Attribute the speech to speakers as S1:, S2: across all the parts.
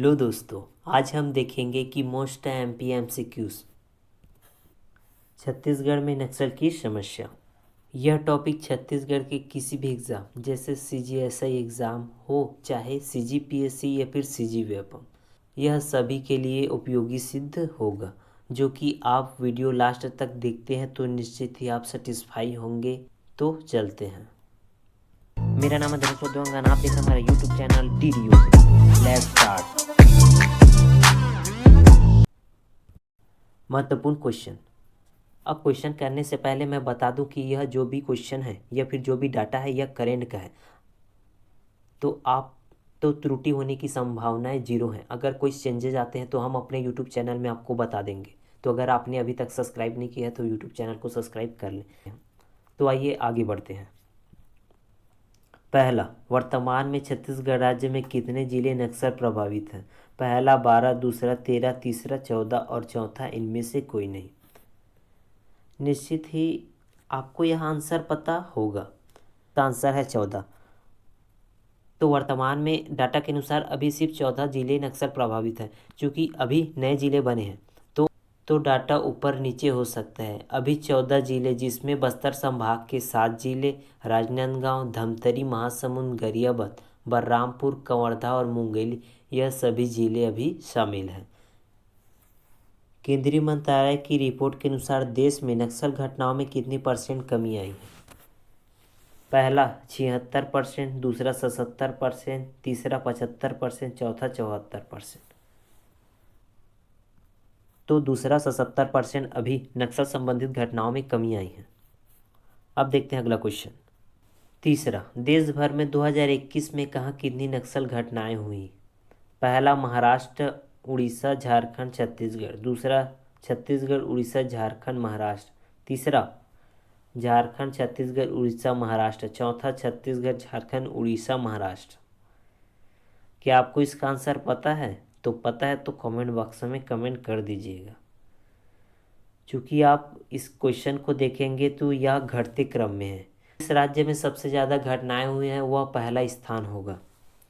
S1: Hello दोस्तों, आज हम देखेंगे कि मोस्ट एमपी एमसीक्यूज छत्तीसगढ़ में नक्सल की समस्या। यह टॉपिक छत्तीसगढ़ के किसी भी एग्ज़ाम जैसे सीजीएसआई एग्ज़ाम हो, चाहे सीजीपीएससी या फिर सीजीव्यापम, यह सभी के लिए उपयोगी सिद्ध होगा। जो कि आप वीडियो लास्ट तक देखते हैं तो निश्चित ही आप सेटिस्फाई होंगे। तो चलते हैं। मेरा नाम है धनुष उद्वंगन, आप देख रहे हैं हमारा YouTube channel DDU। Let's start. महत्वपूर्ण क्वेश्चन। अब क्वेश्चन करने से पहले मैं बता दूं कि यह जो भी क्वेश्चन है या फिर जो भी डाटा है यह करेंट का है, तो त्रुटि होने की संभावनाएं 0 हैं। अगर कोई चेंजेज आते हैं तो हम अपने यूट्यूब चैनल में आपको बता देंगे। तो अगर आपने अभी तक सब्सक्राइब नहीं किया है तो यूट्यूब चैनल को सब्सक्राइब कर लें। तो आइए आगे बढ़ते हैं। पहला, वर्तमान में छत्तीसगढ़ राज्य में कितने जिले नक्सल प्रभावित हैं? पहला 12, दूसरा 13, तीसरा 14 और चौथा इनमें से कोई नहीं। निश्चित ही आपको यह आंसर पता होगा। तो आंसर है 14। तो वर्तमान में डाटा के अनुसार अभी सिर्फ 14 जिले नक्सल प्रभावित हैं। चूँकि अभी नए जिले बने हैं तो डाटा ऊपर नीचे हो सकता है। अभी 14 जिले, जिसमें बस्तर संभाग के 7 जिले राजनांदगांव, धमतरी, महासमुंद, गरियाबंद, बलरामपुर, कवर्धा और मुंगेली, यह सभी जिले अभी शामिल हैं। केंद्रीय मंत्रालय की रिपोर्ट के अनुसार देश में नक्सल घटनाओं में कितनी % कमी आई है? पहला 76%, दूसरा 77%, तीसरा 75%, चौथा 74%। तो दूसरा 77% अभी नक्सल संबंधित घटनाओं में कमी आई है। अब देखते हैं अगला क्वेश्चन। तीसरा, देश भर में 2021 में कहाँ कितनी नक्सल घटनाएं हुई? पहला महाराष्ट्र, उड़ीसा, झारखंड, छत्तीसगढ़। दूसरा छत्तीसगढ़, उड़ीसा, झारखंड, महाराष्ट्र। तीसरा झारखंड, छत्तीसगढ़, उड़ीसा, महाराष्ट्र। चौथा छत्तीसगढ़, झारखंड, उड़ीसा, महाराष्ट्र। क्या आपको इसका आंसर पता है? तो पता है तो कमेंट बॉक्स में कमेंट कर दीजिएगा। चूँकि आप इस क्वेश्चन को देखेंगे तो यह घटते क्रम में है। इस राज्य में सबसे ज़्यादा घटनाएं हुई हैं वह पहला स्थान होगा।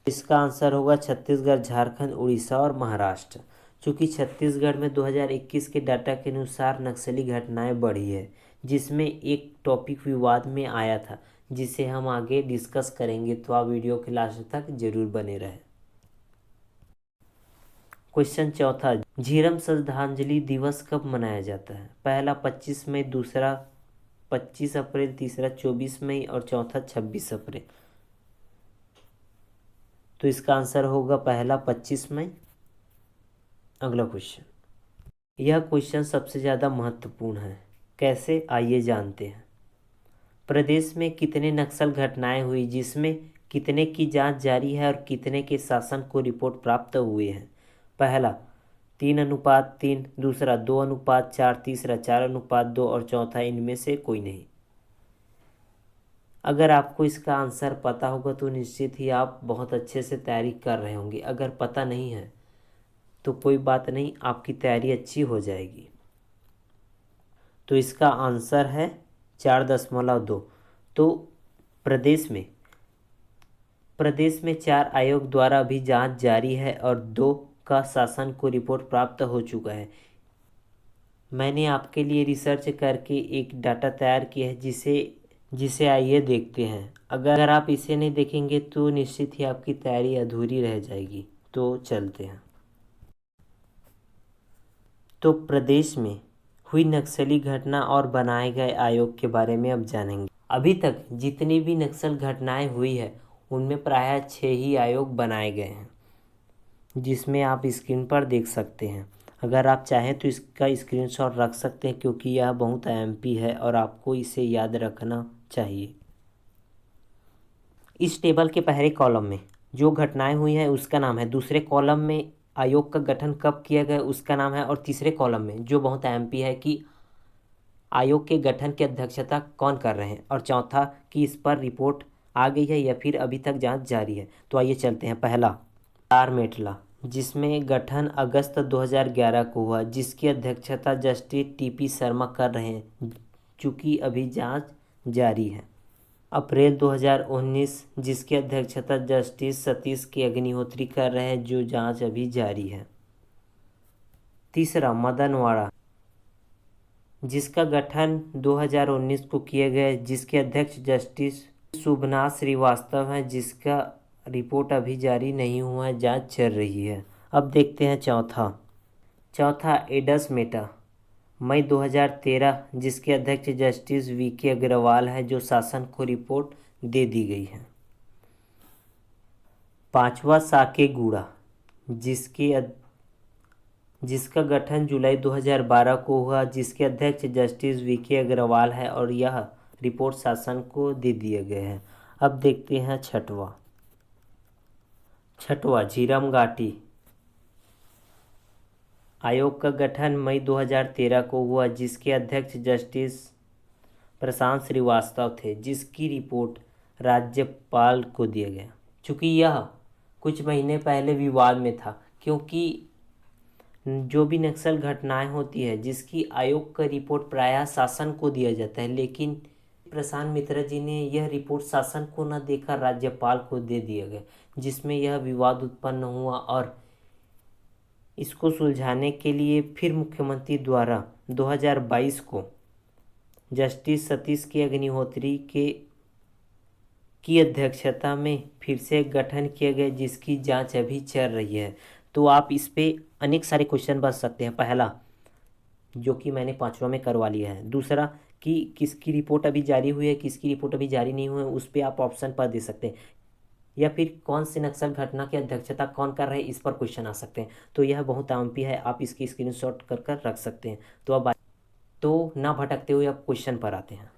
S1: इसका आंसर होगा छत्तीसगढ़, झारखंड, उड़ीसा और महाराष्ट्र। चूँकि छत्तीसगढ़ में 2021 के डाटा के अनुसार नक्सली घटनाएं बढ़ी है, जिसमें एक टॉपिक विवाद में आया था जिसे हम आगे डिस्कस करेंगे। तो आप वीडियो के लास्ट तक जरूर बने रहें। क्वेश्चन चौथा, झीरम श्रद्धांजलि दिवस कब मनाया जाता है? पहला 25 मई, दूसरा 25 अप्रैल, तीसरा 24 मई और चौथा 26 अप्रैल। तो इसका आंसर होगा पहला 25 मई। अगला क्वेश्चन। यह क्वेश्चन सबसे ज़्यादा महत्वपूर्ण है। कैसे, आइए जानते हैं। प्रदेश में कितने नक्सल घटनाएं हुई, जिसमें कितने की जांच जारी है और कितने के शासन को रिपोर्ट प्राप्त हुए हैं? पहला 3:3, दूसरा 2:4, तीसरा 4:2 और चौथा इनमें से कोई नहीं। अगर आपको इसका आंसर पता होगा तो निश्चित ही आप बहुत अच्छे से तैयारी कर रहे होंगे। अगर पता नहीं है तो कोई बात नहीं, आपकी तैयारी अच्छी हो जाएगी। तो इसका आंसर है 4.2। तो प्रदेश में 4 आयोग द्वारा अभी जांच जारी है और 2 का शासन को रिपोर्ट प्राप्त हो चुका है। मैंने आपके लिए रिसर्च करके एक डाटा तैयार किया है जिसे आइए देखते हैं। अगर आप इसे नहीं देखेंगे तो निश्चित ही आपकी तैयारी अधूरी रह जाएगी। तो चलते हैं। तो प्रदेश में हुई नक्सली घटना और बनाए गए आयोग के बारे में अब जानेंगे। अभी तक जितनी भी नक्सल घटनाएं हुई है उनमें प्रायः 6 ही आयोग बनाए गए हैं, जिसमें आप स्क्रीन पर देख सकते हैं। अगर आप चाहें तो इसका स्क्रीनशॉट रख सकते हैं, क्योंकि यह बहुत एमपी है और आपको इसे याद रखना चाहिए। इस टेबल के पहले कॉलम में जो घटनाएं हुई हैं उसका नाम है, दूसरे कॉलम में आयोग का गठन कब किया गया उसका नाम है, और तीसरे कॉलम में जो बहुत एमपी है कि आयोग के गठन की अध्यक्षता कौन कर रहे हैं, और चौथा कि इस पर रिपोर्ट आ गई है या फिर अभी तक जांच जारी है। तो आइए चलते हैं। पहला तारमेटला, जिसमें गठन अगस्त 2011 को हुआ, जिसकी अध्यक्षता जस्टिस TP शर्मा कर रहे हैं, चूँकि अभी जांच जारी है। अप्रैल 2019, जिसकी अध्यक्षता जस्टिस सतीश के अग्निहोत्री कर रहे हैं, जो जांच अभी जारी है। तीसरा, मदनवाड़ा, जिसका गठन 2019 को किया गया है, जिसके अध्यक्ष जस्टिस शुभनाथ श्रीवास्तव हैं, जिसका रिपोर्ट अभी जारी नहीं हुआ है, जांच चल रही है। अब देखते हैं चौथा एडस मेटा, मई 2013, जिसके अध्यक्ष जस्टिस वीके अग्रवाल है, जो शासन को रिपोर्ट दे दी गई है। पांचवा, साकेगुड़ा, जिसका गठन जुलाई 2012 को हुआ, जिसके अध्यक्ष जस्टिस वीके अग्रवाल है और यह रिपोर्ट शासन को दे दिए गए हैं। अब देखते हैं छठवा, झीरम घाटी आयोग का गठन मई 2013 को हुआ, जिसके अध्यक्ष जस्टिस प्रशांत श्रीवास्तव थे, जिसकी रिपोर्ट राज्यपाल को दिया गया। चूँकि यह कुछ महीने पहले विवाद में था, क्योंकि जो भी नक्सल घटनाएं होती है, जिसकी आयोग का रिपोर्ट प्रायः शासन को दिया जाता है, लेकिन प्रशांत मिश्रा जी ने यह रिपोर्ट शासन को न देकर राज्यपाल को दे दिया गया, जिसमें यह विवाद उत्पन्न हुआ और इसको सुलझाने के लिए फिर मुख्यमंत्री द्वारा 2022 को जस्टिस सतीश के अग्निहोत्री की अध्यक्षता में फिर से गठन किया गया, जिसकी जांच अभी चल रही है। तो आप इस पे अनेक सारे क्वेश्चन बन सकते हैं। पहला, जो कि मैंने 5वां में करवा लिया है। दूसरा, कि किसकी रिपोर्ट अभी जारी हुई है, किसकी रिपोर्ट अभी जारी नहीं हुई है, उस पर आप ऑप्शन पर दे सकते हैं। या फिर कौन सी नक्सल घटना की अध्यक्षता कौन कर रहे हैं, इस पर क्वेश्चन आ सकते हैं। तो यह बहुत आमपी है, आप इसकी स्क्रीनशॉट कर रख सकते हैं। तो अब तो ना भटकते हुए अब क्वेश्चन पर आते हैं।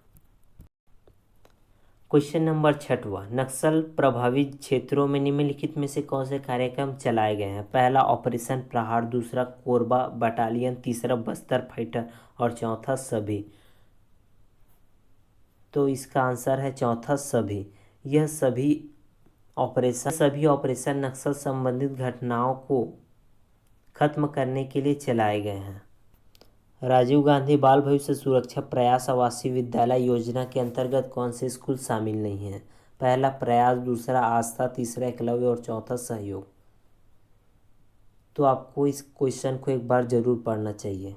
S1: क्वेश्चन नंबर 6वां, नक्सल प्रभावित क्षेत्रों में निम्नलिखित में से कौन से कार्यक्रम चलाए गए हैं? पहला, ऑपरेशन प्रहार, दूसरा कोरबा बटालियन, तीसरा बस्तर फाइटर और चौथा सभी। तो इसका आंसर है चौथा सभी। यह सभी ऑपरेशन नक्सल संबंधित घटनाओं को खत्म करने के लिए चलाए गए हैं। राजीव गांधी बाल भविष्य सुरक्षा प्रयास आवासीय विद्यालय योजना के अंतर्गत कौन से स्कूल शामिल नहीं हैं? पहला प्रयास, दूसरा आस्था, तीसरा एकलव्य और चौथा सहयोग। तो आपको इस क्वेश्चन को एक बार जरूर पढ़ना चाहिए।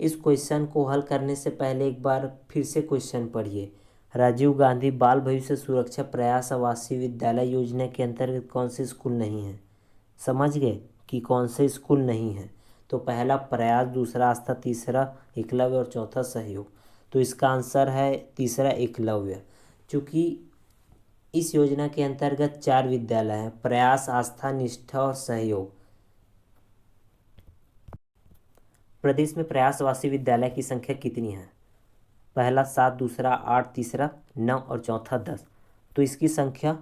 S1: इस क्वेश्चन को हल करने से पहले एक बार फिर से क्वेश्चन पढ़िए। राजीव गांधी बाल भविष्य सुरक्षा प्रयास आवासीय विद्यालय योजना के अंतर्गत कौन से स्कूल नहीं हैं? समझ गए कि कौन से स्कूल नहीं हैं? तो पहला प्रयास, दूसरा आस्था, तीसरा एकलव्य और चौथा सहयोग। तो इसका आंसर है तीसरा एकलव्य। चूँकि इस योजना के अंतर्गत 4 विद्यालय हैं, प्रयास, आस्था, निष्ठा और सहयोग। प्रदेश में प्रयास आवासीय विद्यालय की संख्या कितनी है? पहला 7, दूसरा 8, तीसरा 9 और चौथा 10। तो इसकी संख्या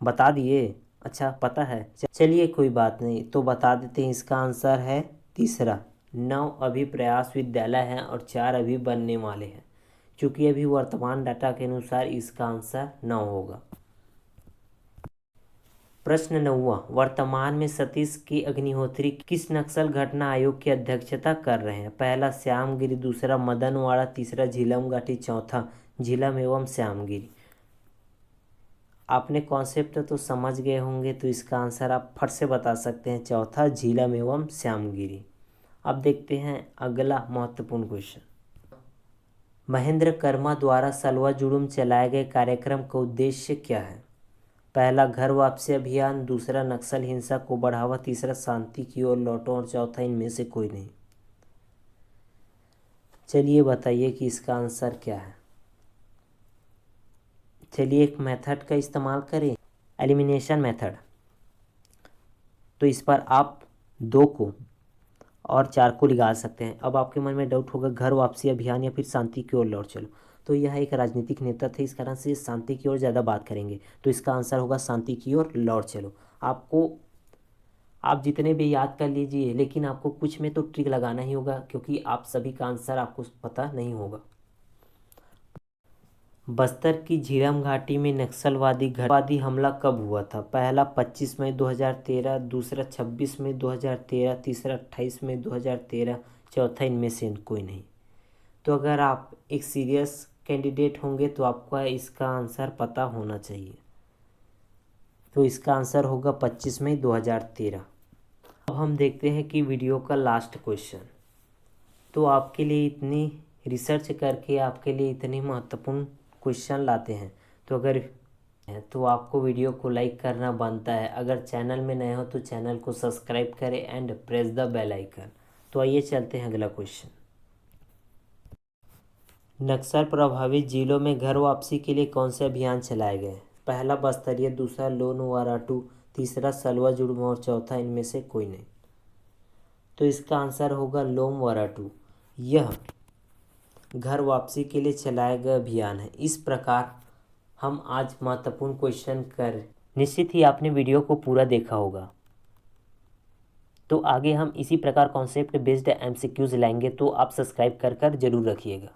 S1: बता दिए। अच्छा, पता है? चलिए कोई बात नहीं, तो बता देते हैं। इसका आंसर है तीसरा, 9 अभी प्रयास विद्यालय हैं और 4 अभी बनने वाले हैं। चूँकि अभी वर्तमान डाटा के अनुसार इसका आंसर 9 होगा। प्रश्न 9वां, वर्तमान में सतीश के अग्निहोत्री किस नक्सल घटना आयोग की अध्यक्षता कर रहे हैं? पहला श्यामगिरी, दूसरा मदनवाड़ा, तीसरा झीलम घाटी, चौथा झीलम एवं श्यामगिरी। आपने कॉन्सेप्ट तो समझ गए होंगे, तो इसका आंसर आप फट से बता सकते हैं, चौथा झीलम एवं श्यामगिरी। अब देखते हैं अगला महत्वपूर्ण क्वेश्चन। महेंद्र कर्मा द्वारा सलवा जुड़ूम चलाए गए कार्यक्रम का उद्देश्य क्या है? पहला घर वापसी अभियान, दूसरा नक्सल हिंसा को बढ़ावा, तीसरा शांति की ओर लौटो और चौथा इनमें से कोई नहीं। चलिए बताइए कि इसका आंसर क्या है। चलिए एक मेथड का इस्तेमाल करें, एलिमिनेशन मेथड। तो इस पर आप 2 को और 4 को निकाल सकते हैं। अब आपके मन में डाउट होगा, घर वापसी अभियान या फिर शांति की ओर लौट चलो। तो यह एक राजनीतिक नेता थे, इस कारण से शांति की ओर ज़्यादा बात करेंगे। तो इसका आंसर होगा शांति की ओर लौट चलो। आप जितने भी याद कर लीजिए, लेकिन आपको कुछ में तो ट्रिक लगाना ही होगा, क्योंकि आप सभी का आंसर आपको पता नहीं होगा। बस्तर की झीरम घाटी में नक्सलवादी हमला कब हुआ था? पहला 25 मई 2013, दूसरा 26 मई 2013, तीसरा 28 मई 2013, चौथा इनमें से कोई नहीं। तो अगर आप एक सीरियस कैंडिडेट होंगे तो आपको इसका आंसर पता होना चाहिए। तो इसका आंसर होगा 25 मई 2013। अब हम देखते हैं कि वीडियो का लास्ट क्वेश्चन। तो आपके लिए इतनी रिसर्च करके आपके लिए इतनी महत्वपूर्ण क्वेश्चन लाते हैं, तो आपको वीडियो को लाइक करना बनता है। अगर चैनल में नए हो तो चैनल को सब्सक्राइब करें and press the bell icon. तो आइए चलते हैं अगला क्वेश्चन। नक्सल प्रभावित जिलों में घर वापसी के लिए कौन से अभियान चलाए गए? पहला बस्तरिया, दूसरा लोन वाराटू, तीसरा सलवा जुड़वा और चौथा इनमें से कोई नहीं। तो इसका आंसर होगा लोम वाराटू। यह घर वापसी के लिए चलाया गया अभियान है। इस प्रकार हम आज महत्वपूर्ण क्वेश्चन कर, निश्चित ही आपने वीडियो को पूरा देखा होगा। तो आगे हम इसी प्रकार कॉन्सेप्ट बेस्ड एमसीक्यूज लाएंगे, तो आप सब्सक्राइब कर जरूर रखिएगा।